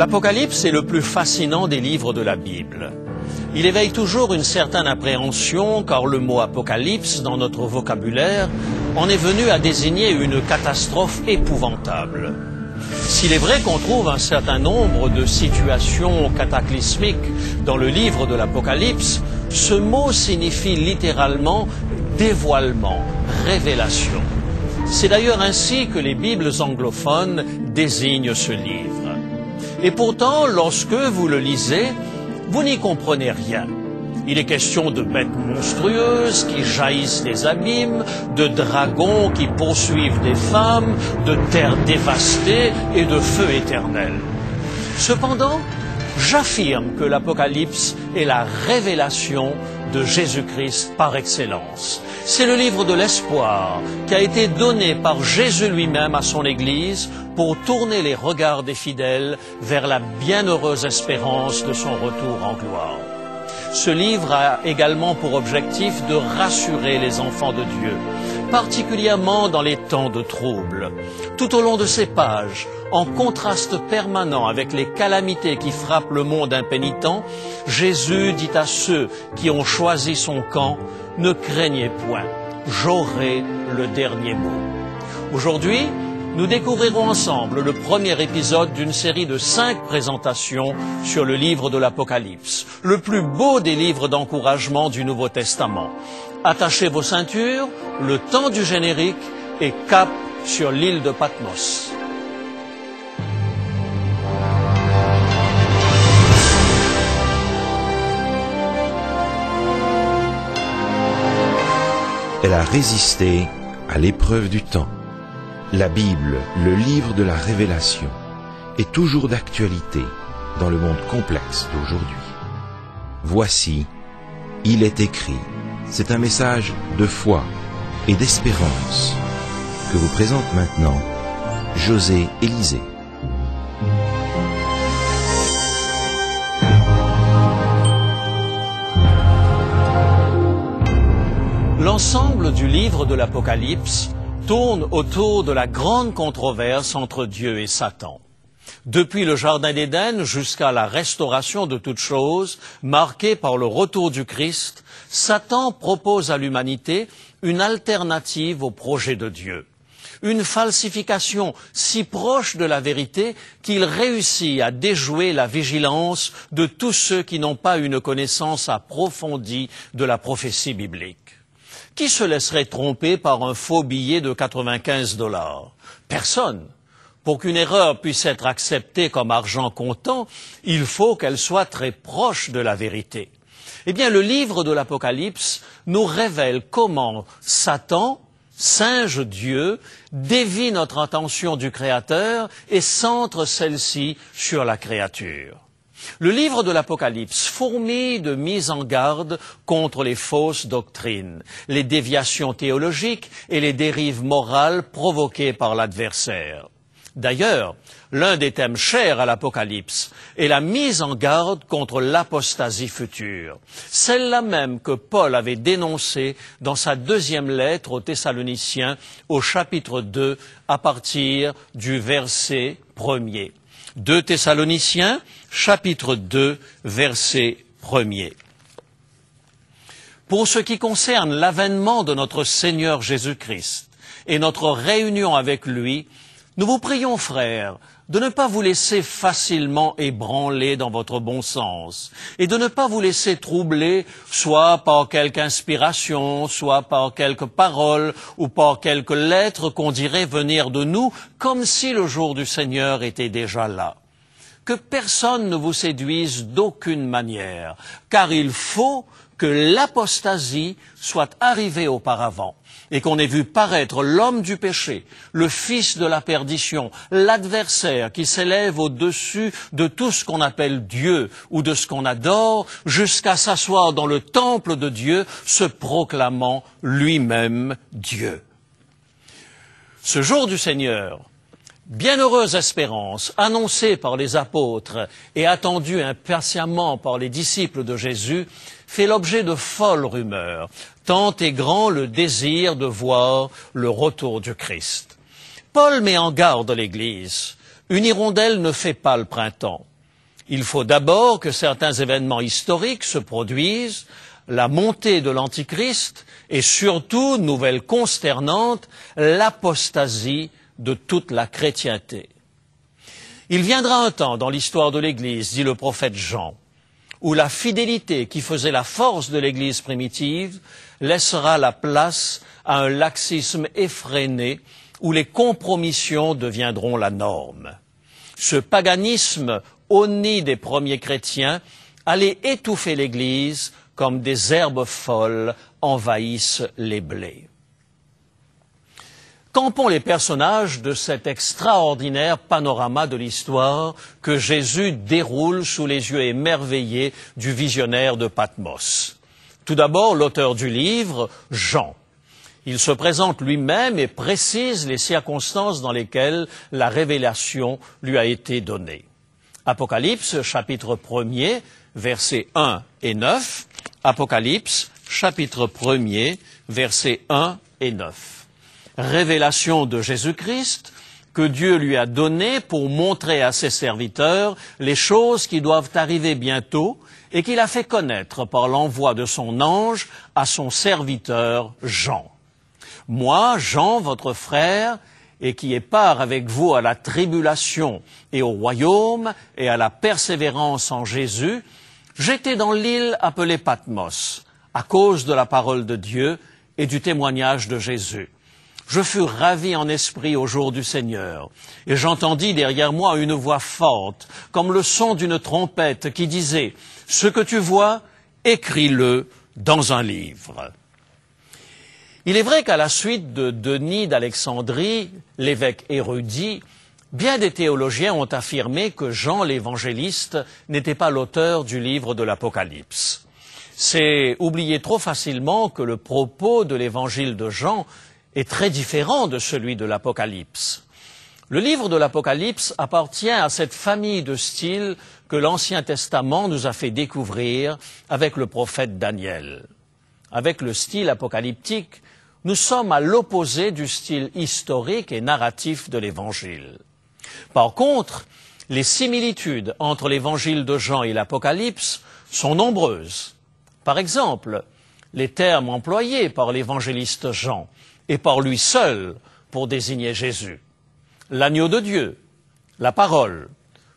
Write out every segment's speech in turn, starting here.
L'Apocalypse est le plus fascinant des livres de la Bible. Il éveille toujours une certaine appréhension car le mot apocalypse dans notre vocabulaire en est venu à désigner une catastrophe épouvantable. S'il est vrai qu'on trouve un certain nombre de situations cataclysmiques dans le livre de l'Apocalypse, ce mot signifie littéralement dévoilement, révélation. C'est d'ailleurs ainsi que les Bibles anglophones désignent ce livre. Et pourtant, lorsque vous le lisez, vous n'y comprenez rien. Il est question de bêtes monstrueuses qui jaillissent des abîmes, de dragons qui poursuivent des femmes, de terres dévastées et de feu éternel. Cependant, j'affirme que l'Apocalypse est la révélation de Jésus-Christ par excellence. C'est le livre de l'espoir qui a été donné par Jésus lui-même à son Église pour tourner les regards des fidèles vers la bienheureuse espérance de son retour en gloire. Ce livre a également pour objectif de rassurer les enfants de Dieu, particulièrement dans les temps de trouble. Tout au long de ces pages, en contraste permanent avec les calamités qui frappent le monde impénitent, Jésus dit à ceux qui ont choisi son camp, « Ne craignez point, j'aurai le dernier mot ». Aujourd'hui, nous découvrirons ensemble le premier épisode d'une série de 5 présentations sur le livre de l'Apocalypse, le plus beau des livres d'encouragement du Nouveau Testament. Attachez vos ceintures, le temps du générique et cap sur l'île de Patmos. Elle a résisté à l'épreuve du temps. La Bible, le livre de la révélation, est toujours d'actualité dans le monde complexe d'aujourd'hui. Voici, il est écrit. C'est un message de foi et d'espérance que vous présente maintenant José Élisée. L'ensemble du livre de l'Apocalypse tourne autour de la grande controverse entre Dieu et Satan. Depuis le Jardin d'Éden jusqu'à la restauration de toutes choses, marquée par le retour du Christ, Satan propose à l'humanité une alternative au projet de Dieu. Une falsification si proche de la vérité qu'il réussit à déjouer la vigilance de tous ceux qui n'ont pas une connaissance approfondie de la prophétie biblique. Qui se laisserait tromper par un faux billet de 95 $? Personne. Pour qu'une erreur puisse être acceptée comme argent comptant, il faut qu'elle soit très proche de la vérité. Eh bien, le livre de l'Apocalypse nous révèle comment Satan, singe Dieu, dévie notre attention du Créateur et centre celle-ci sur la créature. Le livre de l'Apocalypse fourmille de mises en garde contre les fausses doctrines, les déviations théologiques et les dérives morales provoquées par l'adversaire. D'ailleurs, l'un des thèmes chers à l'Apocalypse est la mise en garde contre l'apostasie future, celle-là même que Paul avait dénoncée dans sa 2e lettre aux Thessaloniciens au chapitre 2 à partir du verset 1er. 2 Thessaloniciens, chapitre 2, verset 1er. Pour ce qui concerne l'avènement de notre Seigneur Jésus-Christ et notre réunion avec lui, nous vous prions, frères, de ne pas vous laisser facilement ébranler dans votre bon sens et de ne pas vous laisser troubler soit par quelque inspiration, soit par quelques paroles ou par quelques lettres qu'on dirait venir de nous comme si le jour du Seigneur était déjà là. Que personne ne vous séduise d'aucune manière, car il faut que l'apostasie soit arrivée auparavant et qu'on ait vu paraître l'homme du péché, le fils de la perdition, l'adversaire qui s'élève au-dessus de tout ce qu'on appelle Dieu ou de ce qu'on adore, jusqu'à s'asseoir dans le temple de Dieu, se proclamant lui-même Dieu. Ce jour du Seigneur, bienheureuse espérance, annoncée par les apôtres et attendue impatiemment par les disciples de Jésus, fait l'objet de folles rumeurs, tant est grand le désir de voir le retour du Christ. Paul met en garde l'Église. Une hirondelle ne fait pas le printemps. Il faut d'abord que certains événements historiques se produisent, la montée de l'Antichrist et surtout, nouvelle consternante, l'apostasie de toute la chrétienté. Il viendra un temps dans l'histoire de l'Église, dit le prophète Jean, où la fidélité qui faisait la force de l'Église primitive laissera la place à un laxisme effréné où les compromissions deviendront la norme. Ce paganisme honni des premiers chrétiens allait étouffer l'Église comme des herbes folles envahissent les blés. Campons les personnages de cet extraordinaire panorama de l'histoire que Jésus déroule sous les yeux émerveillés du visionnaire de Patmos. Tout d'abord, l'auteur du livre, Jean. Il se présente lui-même et précise les circonstances dans lesquelles la révélation lui a été donnée. Apocalypse, chapitre 1er, versets 1 et 9. Apocalypse, chapitre 1er, versets 1 et 9. Révélation de Jésus-Christ que Dieu lui a donnée pour montrer à ses serviteurs les choses qui doivent arriver bientôt et qu'il a fait connaître par l'envoi de son ange à son serviteur Jean. Moi, Jean, votre frère, et qui ai part avec vous à la tribulation et au royaume et à la persévérance en Jésus, j'étais dans l'île appelée Patmos, à cause de la parole de Dieu et du témoignage de Jésus. Je fus ravi en esprit au jour du Seigneur, et j'entendis derrière moi une voix forte, comme le son d'une trompette, qui disait « Ce que tu vois, écris-le dans un livre ». Il est vrai qu'à la suite de Denis d'Alexandrie, l'évêque érudit, bien des théologiens ont affirmé que Jean l'évangéliste n'était pas l'auteur du livre de l'Apocalypse. C'est oublier trop facilement que le propos de l'évangile de Jean est très différent de celui de l'Apocalypse. Le livre de l'Apocalypse appartient à cette famille de styles que l'Ancien Testament nous a fait découvrir avec le prophète Daniel. Avec le style apocalyptique, nous sommes à l'opposé du style historique et narratif de l'Évangile. Par contre, les similitudes entre l'Évangile de Jean et l'Apocalypse sont nombreuses. Par exemple, les termes employés par l'évangéliste Jean et par lui seul pour désigner Jésus. L'agneau de Dieu, la parole,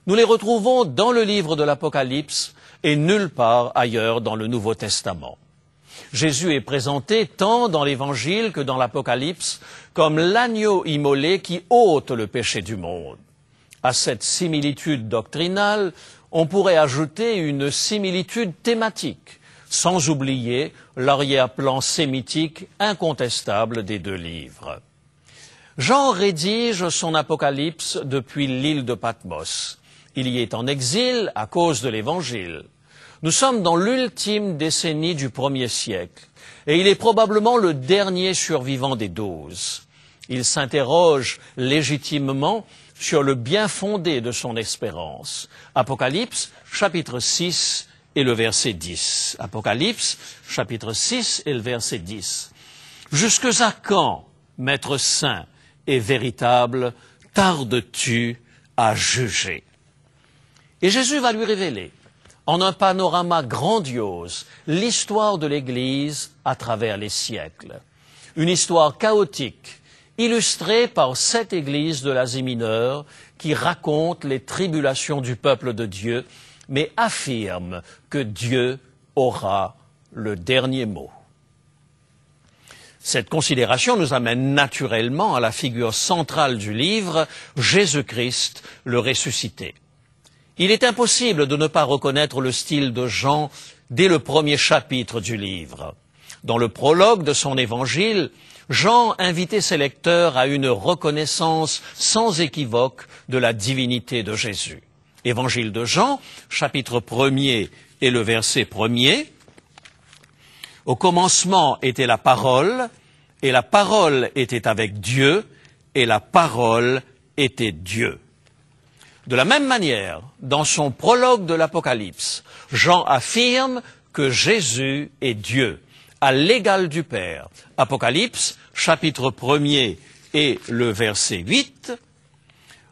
nous les retrouvons dans le livre de l'Apocalypse et nulle part ailleurs dans le Nouveau Testament. Jésus est présenté tant dans l'Évangile que dans l'Apocalypse comme l'agneau immolé qui ôte le péché du monde. À cette similitude doctrinale, on pourrait ajouter une similitude thématique, sans oublier l'arrière-plan sémitique incontestable des deux livres. Jean rédige son Apocalypse depuis l'île de Patmos. Il y est en exil à cause de l'Évangile. Nous sommes dans l'ultime décennie du 1er siècle et il est probablement le dernier survivant des 12. Il s'interroge légitimement sur le bien fondé de son espérance. Apocalypse, chapitre 6 et le verset 10. Apocalypse, chapitre 6 et le verset 10. « Jusque à quand, Maître saint et véritable, tardes-tu à juger ?» Et Jésus va lui révéler en un panorama grandiose, l'histoire de l'Église à travers les siècles. Une histoire chaotique, illustrée par 7 églises de l'Asie mineure qui racontent les tribulations du peuple de Dieu, mais affirment que Dieu aura le dernier mot. Cette considération nous amène naturellement à la figure centrale du livre, Jésus-Christ, le ressuscité. Il est impossible de ne pas reconnaître le style de Jean dès le premier chapitre du livre. Dans le prologue de son évangile, Jean invitait ses lecteurs à une reconnaissance sans équivoque de la divinité de Jésus. Évangile de Jean, chapitre 1er et le verset 1er. Au commencement était la parole, et la parole était avec Dieu, et la parole était Dieu. De la même manière, dans son prologue de l'Apocalypse, Jean affirme que Jésus est Dieu, à l'égal du Père. Apocalypse, chapitre 1er et le verset 8.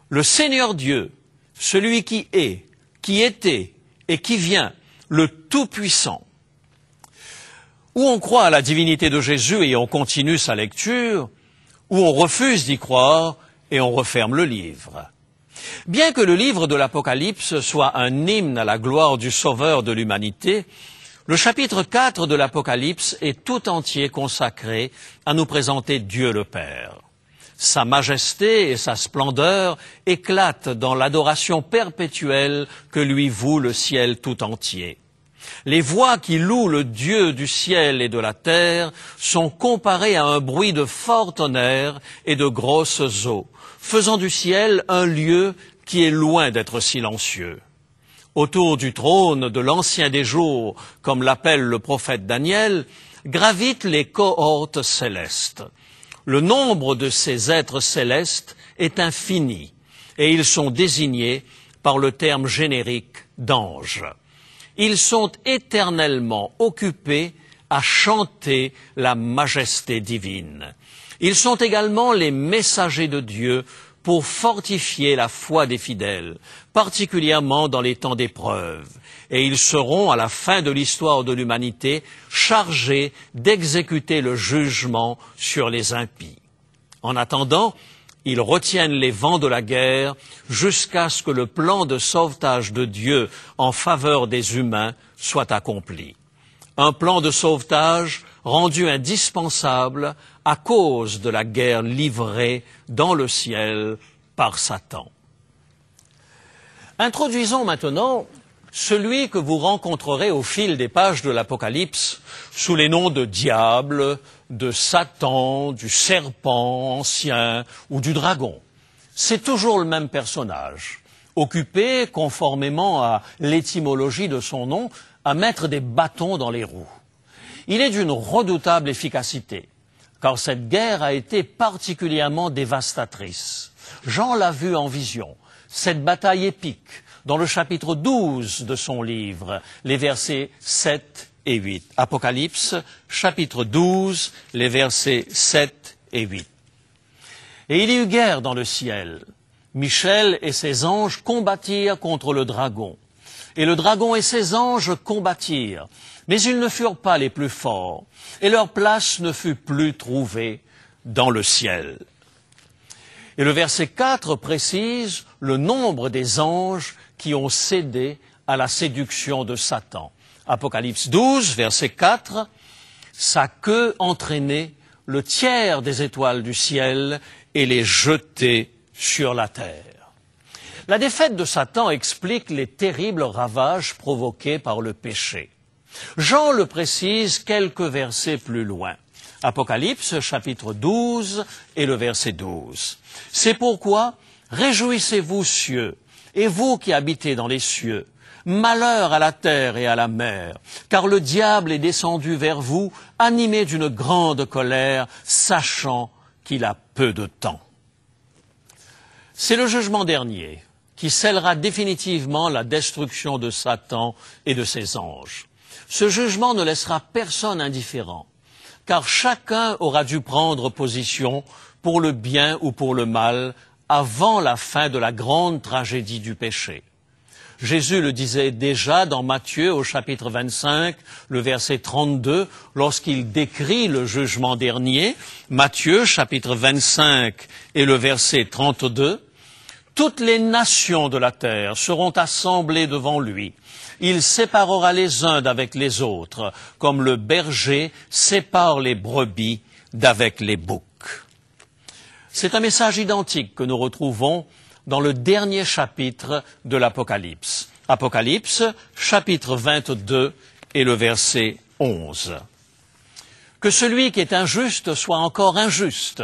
Le Seigneur Dieu, celui qui est, qui était et qui vient, le Tout-Puissant. Ou on croit à la divinité de Jésus et on continue sa lecture, ou on refuse d'y croire et on referme le livre. Bien que le livre de l'Apocalypse soit un hymne à la gloire du Sauveur de l'humanité, le chapitre 4 de l'Apocalypse est tout entier consacré à nous présenter Dieu le Père. Sa majesté et sa splendeur éclatent dans l'adoration perpétuelle que lui voue le ciel tout entier. Les voix qui louent le Dieu du ciel et de la terre sont comparées à un bruit de fort tonnerre et de grosses eaux, faisant du ciel un lieu qui est loin d'être silencieux. Autour du trône de l'Ancien des Jours, comme l'appelle le prophète Daniel, gravitent les cohortes célestes. Le nombre de ces êtres célestes est infini, et ils sont désignés par le terme générique d'anges. Ils sont éternellement occupés à chanter la majesté divine. Ils sont également les messagers de Dieu pour fortifier la foi des fidèles, particulièrement dans les temps d'épreuve. Et ils seront, à la fin de l'histoire de l'humanité, chargés d'exécuter le jugement sur les impies. En attendant, ils retiennent les vents de la guerre jusqu'à ce que le plan de sauvetage de Dieu en faveur des humains soit accompli. Un plan de sauvetage rendu indispensable à cause de la guerre livrée dans le ciel par Satan. Introduisons maintenant celui que vous rencontrerez au fil des pages de l'Apocalypse sous les noms de diable, de Satan, du serpent ancien ou du dragon. C'est toujours le même personnage, occupé, conformément à l'étymologie de son nom, à mettre des bâtons dans les roues. Il est d'une redoutable efficacité, car cette guerre a été particulièrement dévastatrice. Jean l'a vu en vision, cette bataille épique, dans le chapitre 12 de son livre, les versets 7 et 8. Apocalypse, chapitre 12, les versets 7 et 8. Et il y eut guerre dans le ciel. Michel et ses anges combattirent contre le dragon. Et le dragon et ses anges combattirent. Mais ils ne furent pas les plus forts, et leur place ne fut plus trouvée dans le ciel. Et le verset 4 précise le nombre des anges qui ont cédé à la séduction de Satan. Apocalypse 12, verset 4, sa queue entraînait le tiers des étoiles du ciel et les jetait sur la terre. La défaite de Satan explique les terribles ravages provoqués par le péché. Jean le précise quelques versets plus loin. Apocalypse, chapitre 12 et le verset 12. C'est pourquoi, réjouissez-vous, cieux, et vous qui habitez dans les cieux. Malheur à la terre et à la mer, car le diable est descendu vers vous, animé d'une grande colère, sachant qu'il a peu de temps. C'est le jugement dernier qui scellera définitivement la destruction de Satan et de ses anges. Ce jugement ne laissera personne indifférent, car chacun aura dû prendre position pour le bien ou pour le mal avant la fin de la grande tragédie du péché. Jésus le disait déjà dans Matthieu au chapitre 25, le verset 32, lorsqu'il décrit le jugement dernier. Matthieu chapitre 25 et le verset 32. Toutes les nations de la terre seront assemblées devant lui. Il séparera les uns d'avec les autres, comme le berger sépare les brebis d'avec les boucs. C'est un message identique que nous retrouvons dans le dernier chapitre de l'Apocalypse. Apocalypse, chapitre 22 et le verset 11. Que celui qui est injuste soit encore injuste,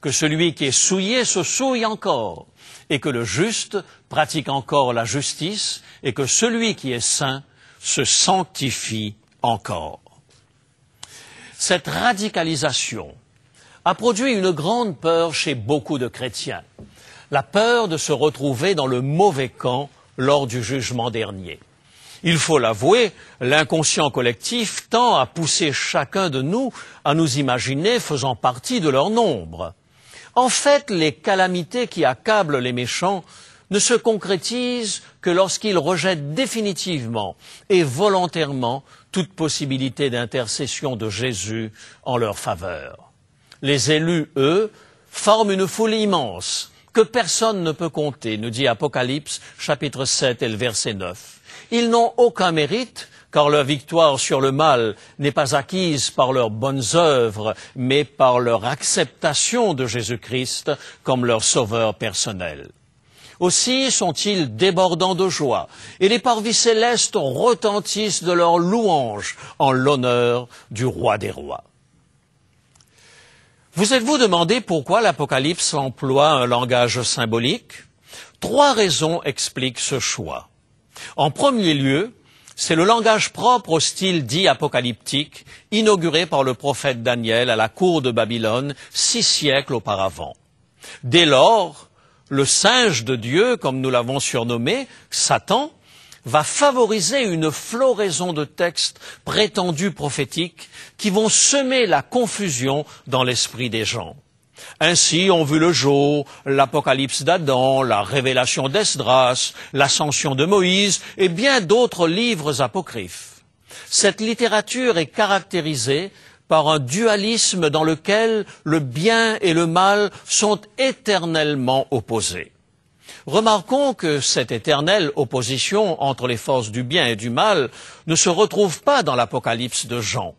que celui qui est souillé se souille encore, et que le juste pratique encore la justice, et que celui qui est saint se sanctifie encore. Cette radicalisation a produit une grande peur chez beaucoup de chrétiens, la peur de se retrouver dans le mauvais camp lors du jugement dernier. Il faut l'avouer, l'inconscient collectif tend à pousser chacun de nous à nous imaginer faisant partie de leur nombre. En fait, les calamités qui accablent les méchants ne se concrétise que lorsqu'ils rejettent définitivement et volontairement toute possibilité d'intercession de Jésus en leur faveur. Les élus, eux, forment une foule immense que personne ne peut compter, nous dit Apocalypse, chapitre 7 et le verset 9. Ils n'ont aucun mérite, car leur victoire sur le mal n'est pas acquise par leurs bonnes œuvres, mais par leur acceptation de Jésus-Christ comme leur sauveur personnel. Aussi sont-ils débordants de joie, et les parvis célestes retentissent de leurs louanges en l'honneur du roi des rois. Vous êtes-vous demandé pourquoi l'Apocalypse emploie un langage symbolique? 3 raisons expliquent ce choix. En premier lieu, c'est le langage propre au style dit apocalyptique, inauguré par le prophète Daniel à la cour de Babylone 6 siècles auparavant. Dès lors, le singe de Dieu, comme nous l'avons surnommé, Satan, va favoriser une floraison de textes prétendus prophétiques qui vont semer la confusion dans l'esprit des gens. Ainsi ont vu le jour l'Apocalypse d'Adam, la Révélation d'Esdras, l'Ascension de Moïse et bien d'autres livres apocryphes. Cette littérature est caractérisée par un dualisme dans lequel le bien et le mal sont éternellement opposés. Remarquons que cette éternelle opposition entre les forces du bien et du mal ne se retrouve pas dans l'Apocalypse de Jean.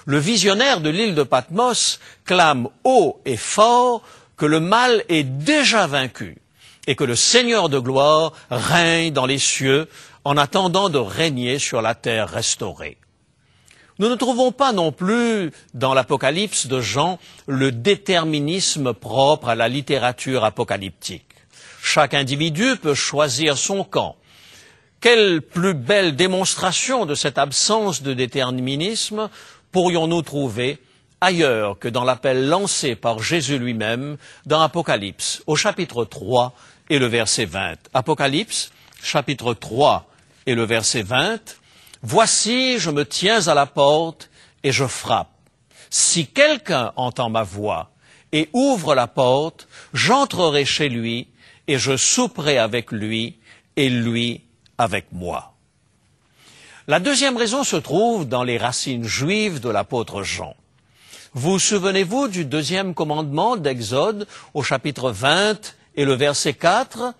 Le visionnaire de l'île de Patmos clame haut et fort que le mal est déjà vaincu et que le Seigneur de gloire règne dans les cieux en attendant de régner sur la terre restaurée. Nous ne trouvons pas non plus dans l'Apocalypse de Jean le déterminisme propre à la littérature apocalyptique. Chaque individu peut choisir son camp. Quelle plus belle démonstration de cette absence de déterminisme pourrions-nous trouver ailleurs que dans l'appel lancé par Jésus lui-même dans Apocalypse, au chapitre 3 et le verset 20. Apocalypse, chapitre 3 et le verset 20. « Voici, je me tiens à la porte et je frappe. Si quelqu'un entend ma voix et ouvre la porte, j'entrerai chez lui et je souperai avec lui et lui avec moi. » La deuxième raison se trouve dans les racines juives de l'apôtre Jean. Vous souvenez-vous du 2e commandement d'Exode au chapitre 20 et le verset 4?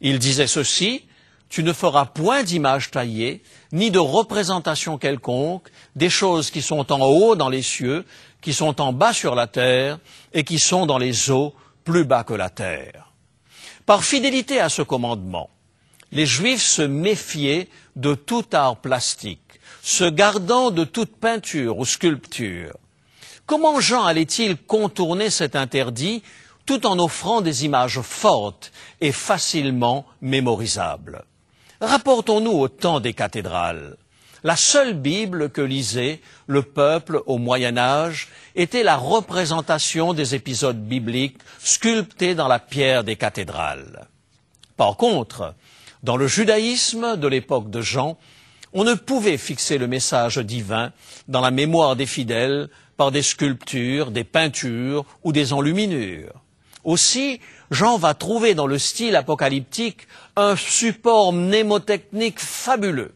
Il disait ceci: « Tu ne feras point d'image taillée, ni de représentation quelconque, des choses qui sont en haut dans les cieux, qui sont en bas sur la terre, et qui sont dans les eaux plus bas que la terre. » Par fidélité à ce commandement, les Juifs se méfiaient de tout art plastique, se gardant de toute peinture ou sculpture. Comment Jean allait-il contourner cet interdit tout en offrant des images fortes et facilement mémorisables? Rapportons-nous au temps des cathédrales. La seule Bible que lisait le peuple au Moyen Âge était la représentation des épisodes bibliques sculptés dans la pierre des cathédrales. Par contre, dans le judaïsme de l'époque de Jean, on ne pouvait fixer le message divin dans la mémoire des fidèles par des sculptures, des peintures ou des enluminures. Aussi, Jean va trouver dans le style apocalyptique un support mnémotechnique fabuleux,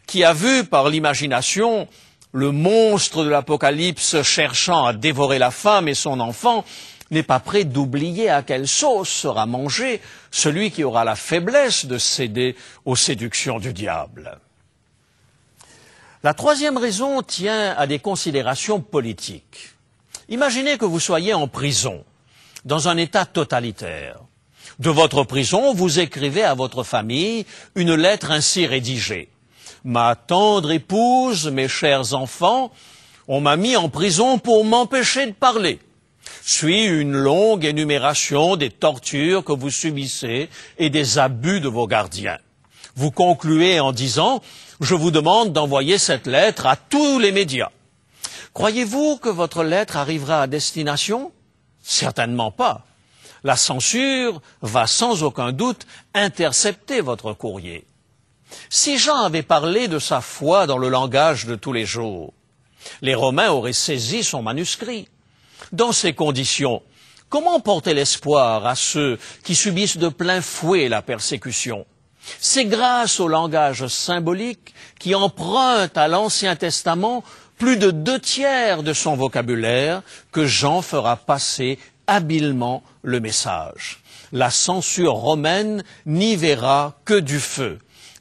qui a vu par l'imagination le monstre de l'Apocalypse cherchant à dévorer la femme et son enfant, n'est pas prêt d'oublier à quelle sauce sera mangé celui qui aura la faiblesse de céder aux séductions du diable. La troisième raison tient à des considérations politiques. Imaginez que vous soyez en prison, dans un État totalitaire. De votre prison, vous écrivez à votre famille une lettre ainsi rédigée. « Ma tendre épouse, mes chers enfants, on m'a mis en prison pour m'empêcher de parler. » Suit une longue énumération des tortures que vous subissez et des abus de vos gardiens. Vous concluez en disant « Je vous demande d'envoyer cette lettre à tous les médias. » Croyez-vous que votre lettre arrivera à destination? Certainement pas. La censure va sans aucun doute intercepter votre courrier. Si Jean avait parlé de sa foi dans le langage de tous les jours, les Romains auraient saisi son manuscrit. Dans ces conditions, Comment porter l'espoir à ceux qui subissent de plein fouet la persécution? C'est grâce au langage symbolique qui emprunte à l'Ancien Testament plus de 2/3 de son vocabulaire que Jean fera passer habilement le message. La censure romaine n'y verra que du feu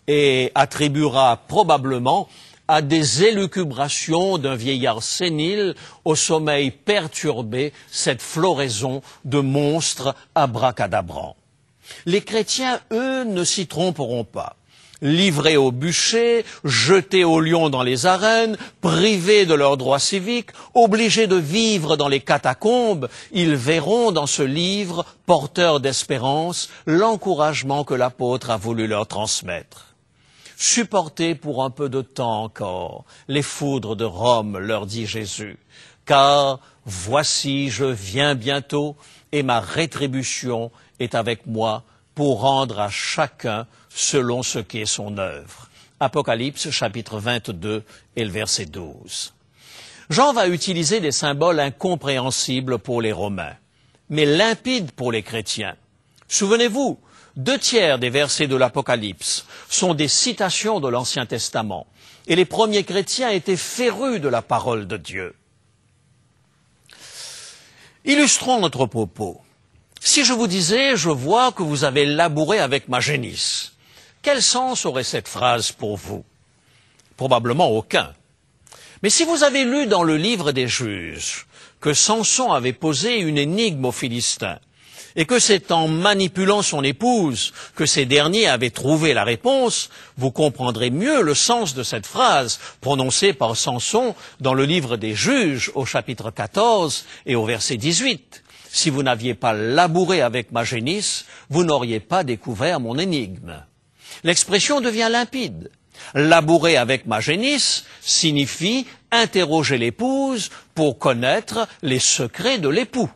et attribuera probablement à des élucubrations d'un vieillard sénile au sommeil perturbé cette floraison de monstres abracadabrants. Les chrétiens, eux, ne s'y tromperont pas. Livrés au bûcher, jetés aux lions dans les arènes, privés de leurs droits civiques, obligés de vivre dans les catacombes, ils verront dans ce livre, porteur d'espérance, l'encouragement que l'apôtre a voulu leur transmettre. Supportez pour un peu de temps encore les foudres de Rome, leur dit Jésus, car voici je viens bientôt et ma rétribution est avec moi pour rendre à chacun selon ce qu'est son œuvre. Apocalypse chapitre 22 et le verset 12. Jean va utiliser des symboles incompréhensibles pour les Romains, mais limpides pour les chrétiens. Souvenez-vous, 2/3 des versets de l'Apocalypse sont des citations de l'Ancien Testament, et les premiers chrétiens étaient férus de la parole de Dieu. Illustrons notre propos. Si je vous disais « Je vois que vous avez labouré avec ma génisse », quel sens aurait cette phrase pour vous? Probablement aucun. Mais si vous avez lu dans le livre des Juges que Samson avait posé une énigme aux Philistins, et que c'est en manipulant son épouse que ces derniers avaient trouvé la réponse, vous comprendrez mieux le sens de cette phrase prononcée par Samson dans le livre des Juges au chapitre 14 et au verset 18. Si vous n'aviez pas labouré avec ma génisse, vous n'auriez pas découvert mon énigme. L'expression devient limpide. Labourer avec ma génisse signifie interroger l'épouse pour connaître les secrets de l'époux.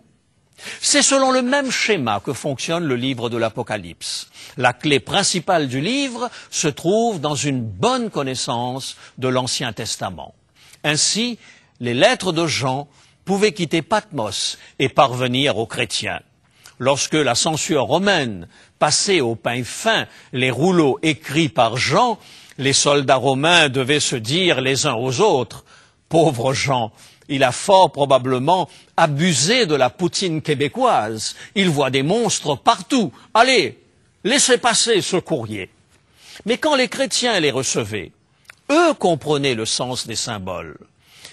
C'est selon le même schéma que fonctionne le livre de l'Apocalypse. La clé principale du livre se trouve dans une bonne connaissance de l'Ancien Testament. Ainsi, les lettres de Jean pouvaient quitter Patmos et parvenir aux chrétiens. Lorsque la censure romaine passait au pain fin les rouleaux écrits par Jean, les soldats romains devaient se dire les uns aux autres « Pauvre Jean, il a fort probablement abusé de la poutine québécoise. Il voit des monstres partout. Allez, laissez passer ce courrier. » Mais quand les chrétiens les recevaient, eux comprenaient le sens des symboles.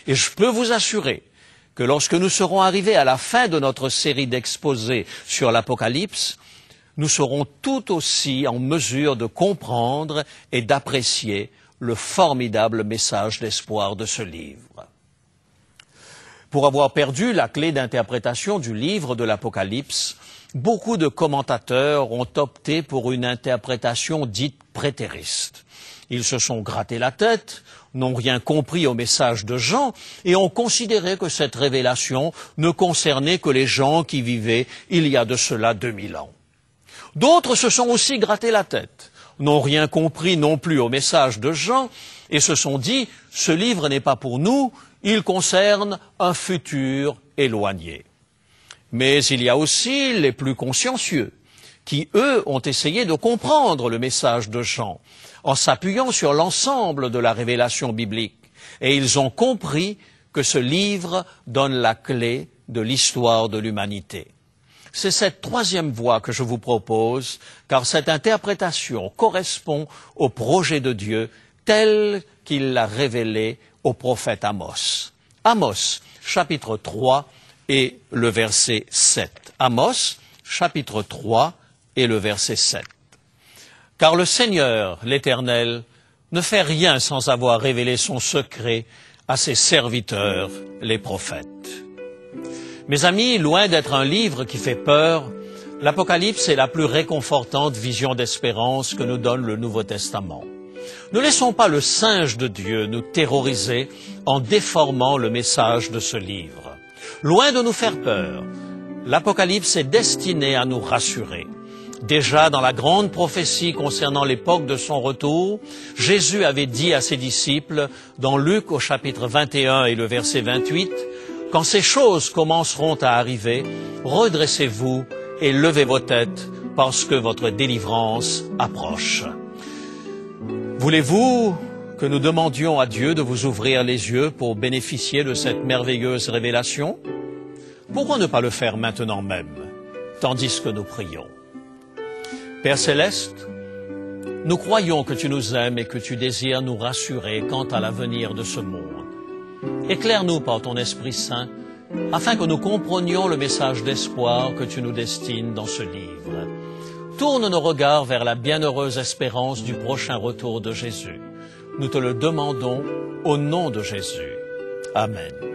Et je peux vous assurer que lorsque nous serons arrivés à la fin de notre série d'exposés sur l'Apocalypse, nous serons tout aussi en mesure de comprendre et d'apprécier le formidable message d'espoir de ce livre. Pour avoir perdu la clé d'interprétation du livre de l'Apocalypse, beaucoup de commentateurs ont opté pour une interprétation dite prétériste. Ils se sont gratté la tête, n'ont rien compris au message de Jean et ont considéré que cette révélation ne concernait que les gens qui vivaient il y a de cela 2000 ans. D'autres se sont aussi gratté la tête, n'ont rien compris non plus au message de Jean et se sont dit « ce livre n'est pas pour nous, il concerne un futur éloigné ». Mais il y a aussi les plus consciencieux qui, eux, ont essayé de comprendre le message de Jean en s'appuyant sur l'ensemble de la révélation biblique. Et ils ont compris que ce livre donne la clé de l'histoire de l'humanité. C'est cette troisième voie que je vous propose, car cette interprétation correspond au projet de Dieu tel qu'il l'a révélé au prophète Amos. Amos, chapitre 3 et le verset 7. Amos, chapitre 3 et le verset 7. Car le Seigneur, l'Éternel, ne fait rien sans avoir révélé son secret à ses serviteurs, les prophètes. Mes amis, loin d'être un livre qui fait peur, l'Apocalypse est la plus réconfortante vision d'espérance que nous donne le Nouveau Testament. Ne laissons pas le singe de Dieu nous terroriser en déformant le message de ce livre. Loin de nous faire peur, l'Apocalypse est destiné à nous rassurer. Déjà dans la grande prophétie concernant l'époque de son retour, Jésus avait dit à ses disciples, dans Luc au chapitre 21 et le verset 28, « Quand ces choses commenceront à arriver, redressez-vous et levez vos têtes parce que votre délivrance approche. Voulez-vous que nous demandions à Dieu de vous ouvrir les yeux pour bénéficier de cette merveilleuse révélation? Pourquoi ne pas le faire maintenant même, tandis que nous prions? Père Céleste, nous croyons que tu nous aimes et que tu désires nous rassurer quant à l'avenir de ce monde. Éclaire-nous par ton Esprit Saint, afin que nous comprenions le message d'espoir que tu nous destines dans ce livre. Tourne nos regards vers la bienheureuse espérance du prochain retour de Jésus. Nous te le demandons au nom de Jésus. Amen.